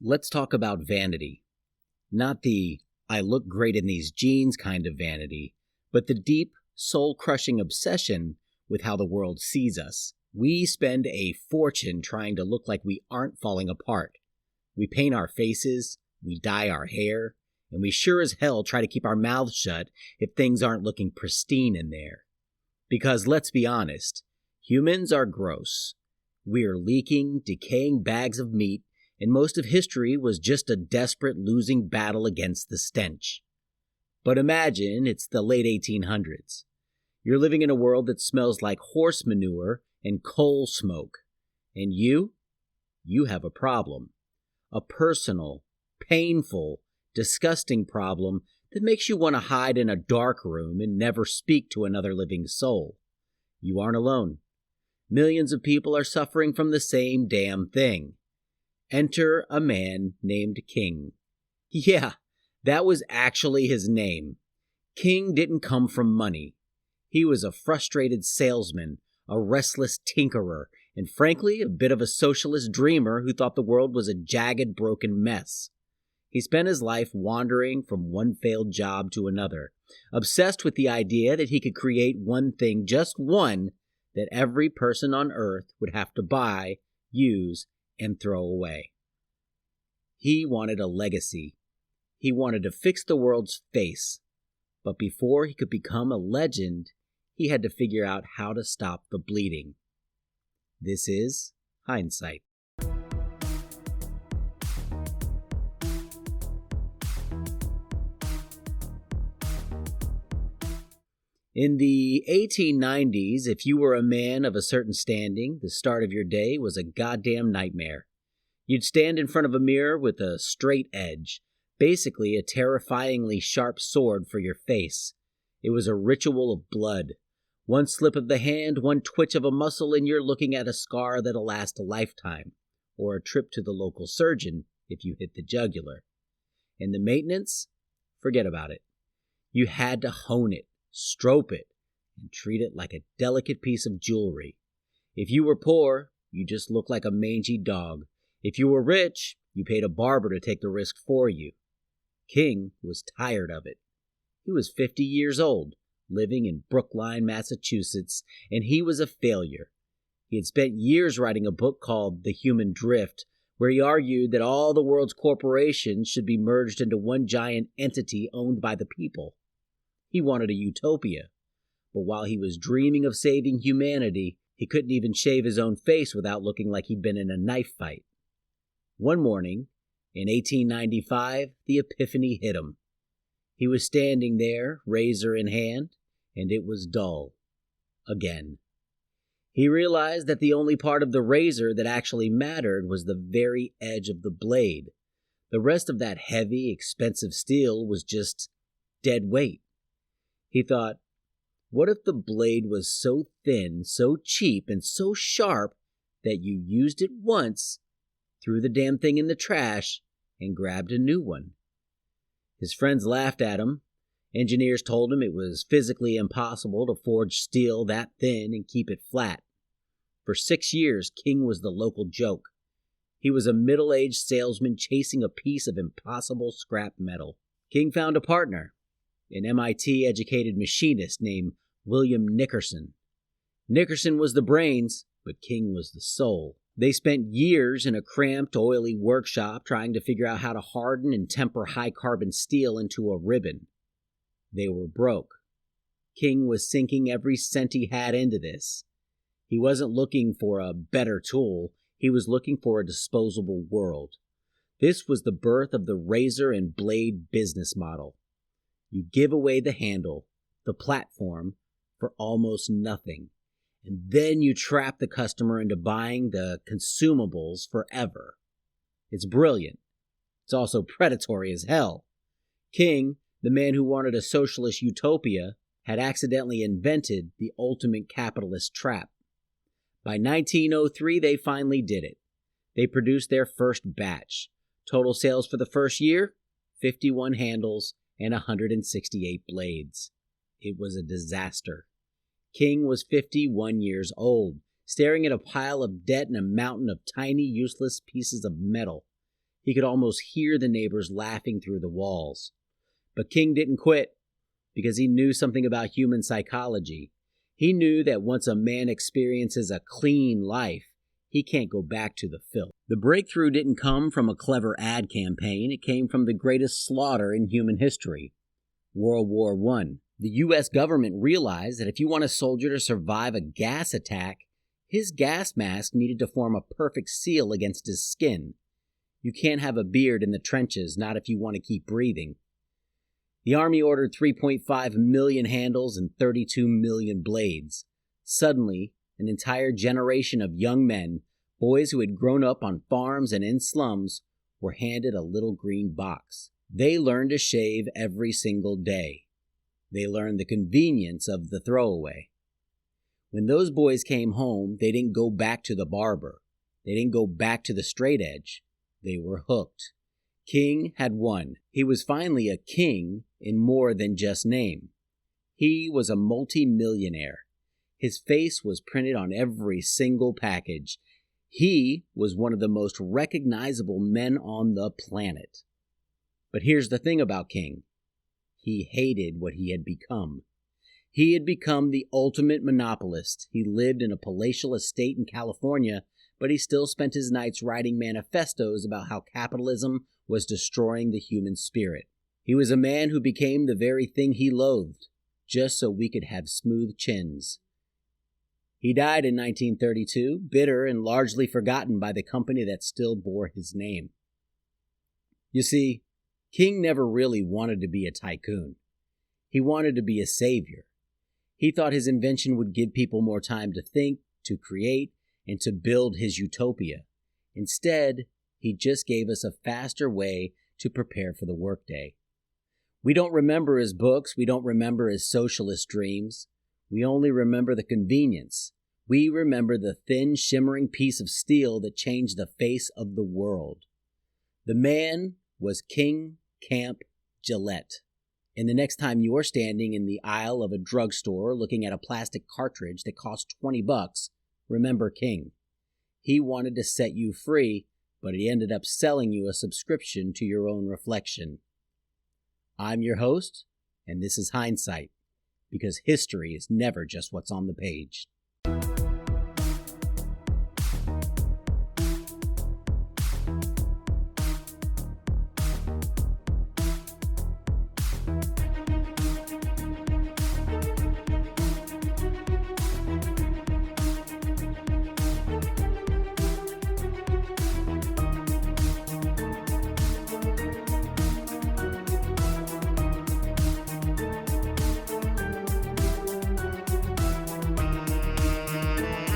Let's talk about vanity. Not the I look great in these jeans kind of vanity, but the deep, soul-crushing obsession with how the world sees us. We spend a fortune trying to look like we aren't falling apart. We paint our faces, we dye our hair, and we sure as hell try to keep our mouths shut if things aren't looking pristine in there. Because let's be honest, humans are gross. We're leaking, decaying bags of meat, and most of history was just a desperate losing battle against the stench. But imagine it's the late 1800s. You're living in a world that smells like horse manure and coal smoke. And you have a problem. A personal, painful, disgusting problem that makes you want to hide in a dark room and never speak to another living soul. You aren't alone. Millions of people are suffering from the same damn thing. Enter a man named King. Yeah, that was actually his name. King didn't come from money. He was a frustrated salesman, a restless tinkerer, and frankly, a bit of a socialist dreamer who thought the world was a jagged, broken mess. He spent his life wandering from one failed job to another, obsessed with the idea that he could create one thing, just one, that every person on earth would have to buy, use, and throw away. He wanted a legacy. He wanted to fix the world's face. But before he could become a legend, he had to figure out how to stop the bleeding. This is Hindsight. In the 1890s, if you were a man of a certain standing, the start of your day was a goddamn nightmare. You'd stand in front of a mirror with a straight edge, basically a terrifyingly sharp sword for your face. It was a ritual of blood. One slip of the hand, one twitch of a muscle, and you're looking at a scar that'll last a lifetime, or a trip to the local surgeon if you hit the jugular. And the maintenance? Forget about it. You had to hone it, strope it, and treat it like a delicate piece of jewelry. If you were poor, you just looked like a mangy dog. If you were rich, you paid a barber to take the risk for you. King was tired of it. He was 50 years old, living in Brookline, Massachusetts, and he was a failure. He had spent years writing a book called The Human Drift, where he argued that all the world's corporations should be merged into one giant entity owned by the people. He wanted a utopia, but while he was dreaming of saving humanity, he couldn't even shave his own face without looking like he'd been in a knife fight. One morning, in 1895, the epiphany hit him. He was standing there, razor in hand, and it was dull. Again. He realized that the only part of the razor that actually mattered was the very edge of the blade. The rest of that heavy, expensive steel was just dead weight. He thought, what if the blade was so thin, so cheap, and so sharp that you used it once, threw the damn thing in the trash, and grabbed a new one? His friends laughed at him. Engineers told him it was physically impossible to forge steel that thin and keep it flat. For 6 years, King was the local joke. He was a middle-aged salesman chasing a piece of impossible scrap metal. King found a partner, an MIT-educated machinist named William Nickerson. Nickerson was the brains, but King was the soul. They spent years in a cramped, oily workshop trying to figure out how to harden and temper high-carbon steel into a ribbon. They were broke. King was sinking every cent he had into this. He wasn't looking for a better tool. He was looking for a disposable world. This was the birth of the razor and blade business model. You give away the handle, the platform, for almost nothing. And then you trap the customer into buying the consumables forever. It's brilliant. It's also predatory as hell. King, the man who wanted a socialist utopia, had accidentally invented the ultimate capitalist trap. By 1903, they finally did it. They produced their first batch. Total sales for the first year, 51 handles and 168 blades. It was a disaster. King was 51 years old, staring at a pile of debt and a mountain of tiny, useless pieces of metal. He could almost hear the neighbors laughing through the walls. But King didn't quit because he knew something about human psychology. He knew that once a man experiences a clean life, he can't go back to the filth. The breakthrough didn't come from a clever ad campaign. It came from the greatest slaughter in human history, World War I. The U.S. government realized that if you want a soldier to survive a gas attack, his gas mask needed to form a perfect seal against his skin. You can't have a beard in the trenches, not if you want to keep breathing. The Army ordered 3.5 million handles and 32 million blades. Suddenly, an entire generation of young men, boys who had grown up on farms and in slums, were handed a little green box. They learned to shave every single day. They learned the convenience of the throwaway. When those boys came home, they didn't go back to the barber. They didn't go back to the straight edge. They were hooked. King had won. He was finally a king in more than just name. He was a multi-millionaire. His face was printed on every single package. He was one of the most recognizable men on the planet. But here's the thing about King. He hated what he had become. He had become the ultimate monopolist. He lived in a palatial estate in California, but he still spent his nights writing manifestos about how capitalism was destroying the human spirit. He was a man who became the very thing he loathed, just so we could have smooth chins. He died in 1932, bitter and largely forgotten by the company that still bore his name. You see, King never really wanted to be a tycoon. He wanted to be a savior. He thought his invention would give people more time to think, to create, and to build his utopia. Instead, he just gave us a faster way to prepare for the workday. We don't remember his books. We don't remember his socialist dreams. We only remember the convenience. We remember the thin, shimmering piece of steel that changed the face of the world. The man was King Camp Gillette. And the next time you're standing in the aisle of a drugstore looking at a plastic cartridge that costs $20, remember King. He wanted to set you free, but he ended up selling you a subscription to your own reflection. I'm your host, and this is Hindsight, because history is never just what's on the page.